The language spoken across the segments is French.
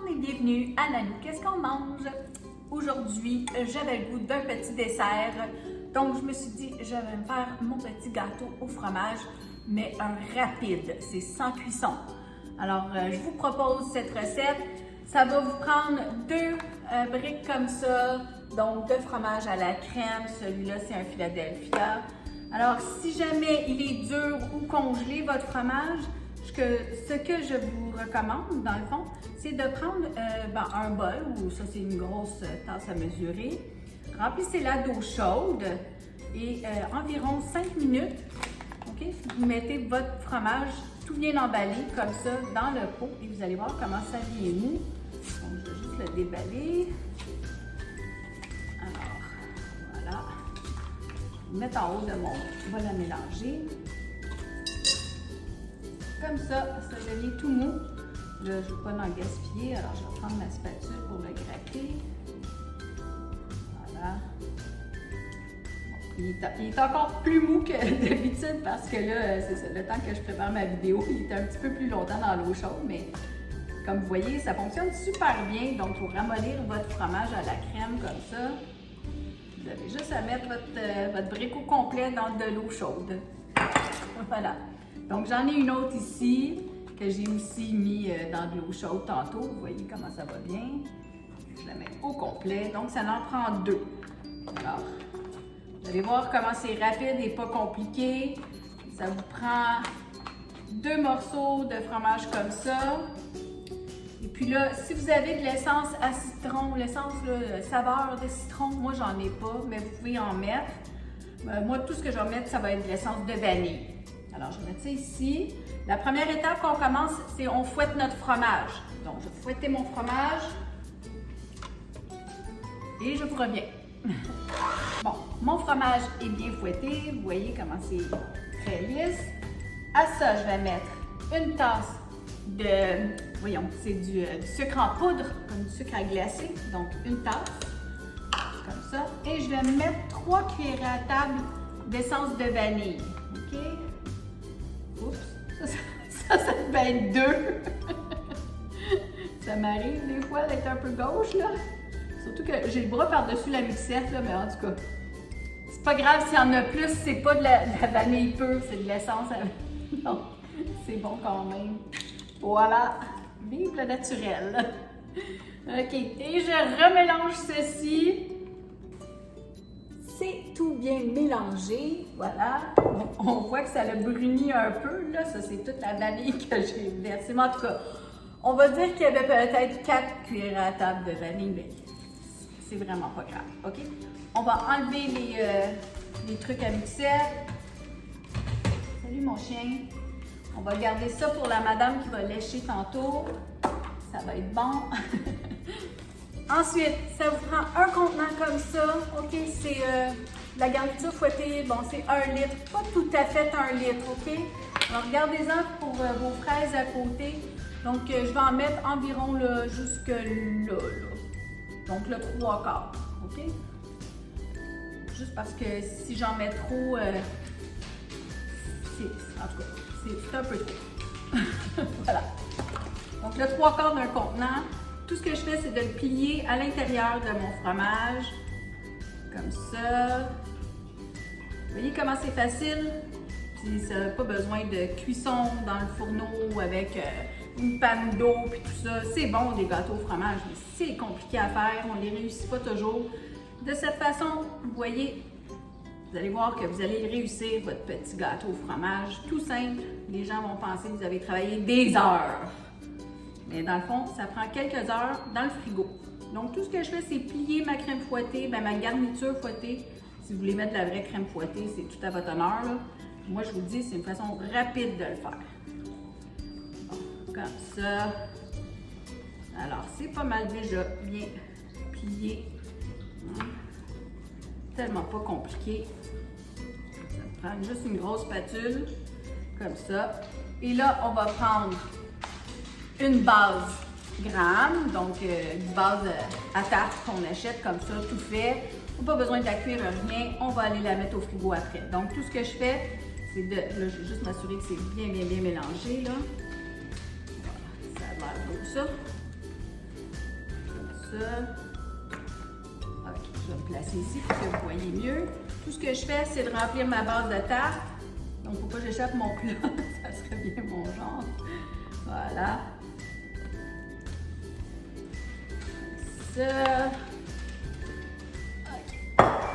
monde et bienvenue à Nanou. Qu'est-ce qu'on mange? Aujourd'hui, j'avais le goût d'un petit dessert. Donc, je me suis dit, je vais me faire mon petit gâteau au fromage, mais un rapide. C'est sans cuisson. Alors, je vous propose cette recette. Ça va vous prendre deux briques comme ça, donc de fromage à la crème. Celui-là, c'est un Philadelphia. Alors, si jamais il est dur ou congelé, votre fromage, ce que je vous recommande, dans le fond, c'est de prendre un bol, ou ça c'est une grosse tasse à mesurer. Remplissez-la d'eau chaude et environ 5 minutes, ok, vous mettez votre fromage tout bien emballé comme ça dans le pot et vous allez voir comment ça vient mou. Donc, je vais juste le déballer. Alors, voilà. Je vais le mettre en haut de mon bol à mélanger. Comme ça devient tout mou. Là, je ne veux pas en gaspiller, alors je vais prendre ma spatule pour le gratter. Voilà. Bon, il est encore plus mou que d'habitude parce que là, c'est ça, le temps que je prépare ma vidéo, il est un petit peu plus longtemps dans l'eau chaude, mais comme vous voyez, ça fonctionne super bien. Donc, pour ramollir votre fromage à la crème comme ça, vous avez juste à mettre votre brique au complet dans de l'eau chaude. Voilà. Donc, j'en ai une autre ici que j'ai aussi mis dans de l'eau chaude tantôt. Vous voyez comment ça va bien. Je la mets au complet. Donc, ça en prend deux. Alors, vous allez voir comment c'est rapide et pas compliqué. Ça vous prend deux morceaux de fromage comme ça. Et puis là, si vous avez de l'essence à citron, l'essence saveur de citron, moi, j'en ai pas, mais vous pouvez en mettre. Moi, tout ce que je vais mettre, ça va être de l'essence de vanille. Alors, je vais mettre ça ici. La première étape qu'on commence, c'est on fouette notre fromage. Donc, je vais fouetter mon fromage et je vous reviens. Bon, mon fromage est bien fouetté. Vous voyez comment c'est très lisse. À ça, je vais mettre une tasse de, voyons, c'est du sucre en poudre, comme du sucre à glacer. Donc, une tasse, comme ça. Et je vais mettre 3 cuillères à table d'essence de vanille. OK? Oups, ça devait être 2. Ça m'arrive des fois d'être un peu gauche, là. Surtout que j'ai le bras par-dessus la mixette, là, mais en tout cas, c'est pas grave s'il y en a plus, c'est pas de la vanille pure, c'est de l'essence. Non, c'est bon quand même. Voilà, vive le naturel. OK, et je remélange ceci. C'est tout bien mélangé, voilà. On voit que ça l'a bruni un peu, là. Ça, c'est toute la vanille que j'ai versée. Mais en tout cas, on va dire qu'il y avait peut-être 4 cuillères à table de vanille, mais c'est vraiment pas grave, OK? On va enlever les trucs à mixer. Salut mon chien. On va garder ça pour la madame qui va lécher tantôt. Ça va être bon. Ensuite, ça vous prend un contenant comme ça, OK? C'est la garniture fouettée, bon, c'est 1 litre, pas tout à fait 1 litre, OK? Alors, regardez-en pour vos fraises à côté. Donc, je vais en mettre environ là, jusque là. Donc, le 3/4, OK? Juste parce que si j'en mets trop, en tout cas, c'est un peu trop. Voilà. Donc, le 3/4 d'un contenant. Tout ce que je fais, c'est de le plier à l'intérieur de mon fromage, comme ça. Vous voyez comment c'est facile? Puis ça n'a pas besoin de cuisson dans le fourneau avec une panne d'eau puis tout ça. C'est bon des gâteaux au fromage, mais c'est compliqué à faire, on ne les réussit pas toujours. De cette façon, vous voyez, vous allez voir que vous allez le réussir, votre petit gâteau au fromage, tout simple. Les gens vont penser que vous avez travaillé des heures. Mais dans le fond, ça prend quelques heures dans le frigo. Donc, tout ce que je fais, c'est plier ma crème fouettée, ma garniture fouettée. Si vous voulez mettre de la vraie crème fouettée, c'est tout à votre honneur, là. Moi, je vous dis, c'est une façon rapide de le faire. Bon, comme ça. Alors, c'est pas mal déjà bien plié. Tellement pas compliqué. Ça prend juste une grosse spatule, comme ça. Et là, on va prendre une base gramme, donc une base à tarte qu'on achète comme ça, tout fait. On n'a pas besoin de la cuire, rien. On va aller la mettre au frigo après. Donc, tout ce que je fais, c'est de... Là, je vais juste m'assurer que c'est bien mélangé, là. Voilà, ça a l'air beau, ça. ça. Ok, je vais me placer ici pour que vous voyez mieux. Tout ce que je fais, c'est de remplir ma base de tarte. Donc, il ne faut pas que j'échappe mon plat, ça serait bien mon genre. Voilà. Ça. OK.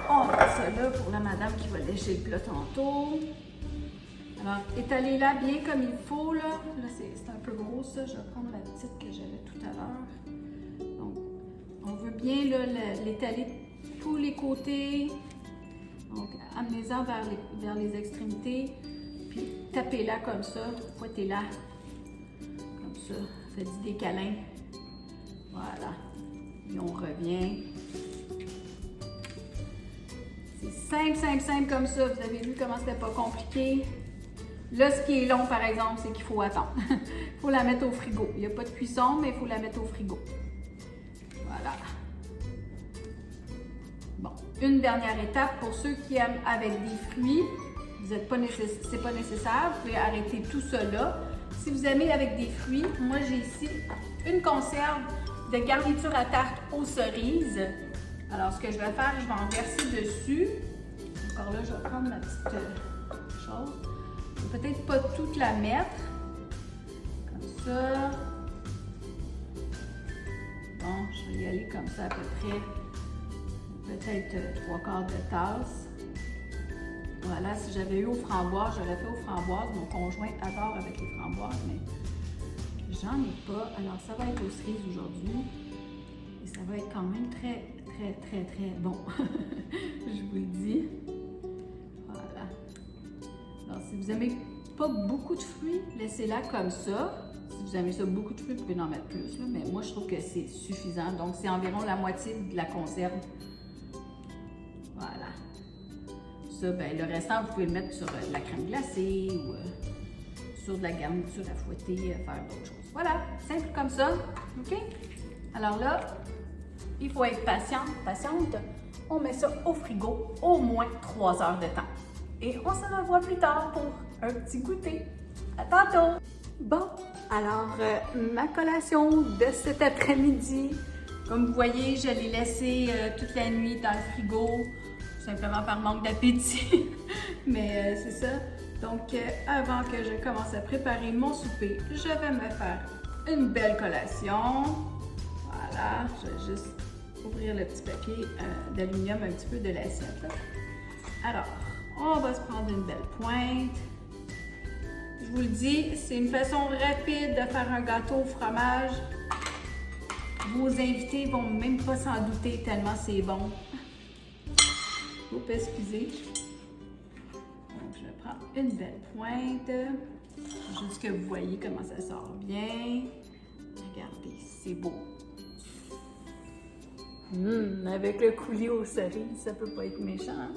On met ça là pour la madame qui va lécher le plat tantôt. Alors, étalez-la bien comme il faut, là. Là, c'est un peu gros, ça. Je vais prendre la petite que j'avais tout à l'heure. Donc, on veut bien l'étaler de tous les côtés. Donc, amenez-en vers les extrémités. Puis, tapez-la comme ça. Fouettez-la. Comme ça. Faites des câlins. Voilà. Et on revient. C'est simple, simple, simple comme ça. Vous avez vu comment c'était pas compliqué. Là, ce qui est long, par exemple, c'est qu'il faut attendre. Il faut la mettre au frigo. Il n'y a pas de cuisson, mais il faut la mettre au frigo. Voilà. Bon, une dernière étape pour ceux qui aiment avec des fruits. C'est pas nécessaire. Vous pouvez arrêter tout ça là. Si vous aimez avec des fruits, moi, j'ai ici une conserve de garniture à tarte aux cerises. Alors, ce que je vais faire, je vais en verser dessus. Encore là, je vais prendre ma petite chose. Je vais peut-être pas toute la mettre. Comme ça. Bon, je vais y aller comme ça à peu près. Peut-être 3/4 de tasse. Voilà, si j'avais eu aux framboises, j'aurais fait aux framboises. Mon conjoint adore avec les framboises, mais j'en ai pas. Alors, ça va être aux cerises aujourd'hui. Et ça va être quand même très, très, très, très bon. Je vous le dis. Voilà. Alors, si vous n'aimez pas beaucoup de fruits, laissez-la comme ça. Si vous aimez ça, beaucoup de fruits, vous pouvez en mettre plus. Là, mais moi, je trouve que c'est suffisant. Donc, c'est environ la moitié de la conserve. Voilà. Ça, ben, le restant, vous pouvez le mettre sur de la crème glacée ou sur de la garniture à fouetter, faire d'autres choses. Voilà, simple comme ça. OK? Alors là, il faut être patiente. On met ça au frigo au moins 3 heures de temps. Et on se revoit plus tard pour un petit goûter. À tantôt! Bon, alors, ma collation de cet après-midi, comme vous voyez, je l'ai laissée toute la nuit dans le frigo, simplement par manque d'appétit. Mais c'est ça. Donc, avant que je commence à préparer mon souper, je vais me faire une belle collation. Voilà, je vais juste ouvrir le petit papier d'aluminium un petit peu de l'assiette. Alors, on va se prendre une belle pointe. Je vous le dis, c'est une façon rapide de faire un gâteau au fromage. Vos invités vont même pas s'en douter tellement c'est bon. Oups, excusez. Donc, je vais prendre une belle pointe. Juste que vous voyez comment ça sort bien. Regardez, c'est beau. Avec le coulis aux cerises, ça peut pas être méchant.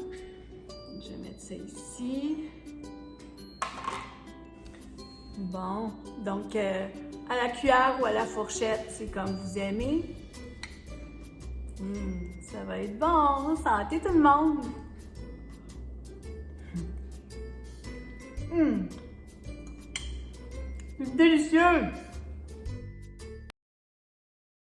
Je vais mettre ça ici. Bon, donc à la cuillère ou à la fourchette, c'est comme vous aimez. Ça va être bon. Santé tout le monde! C'est délicieux!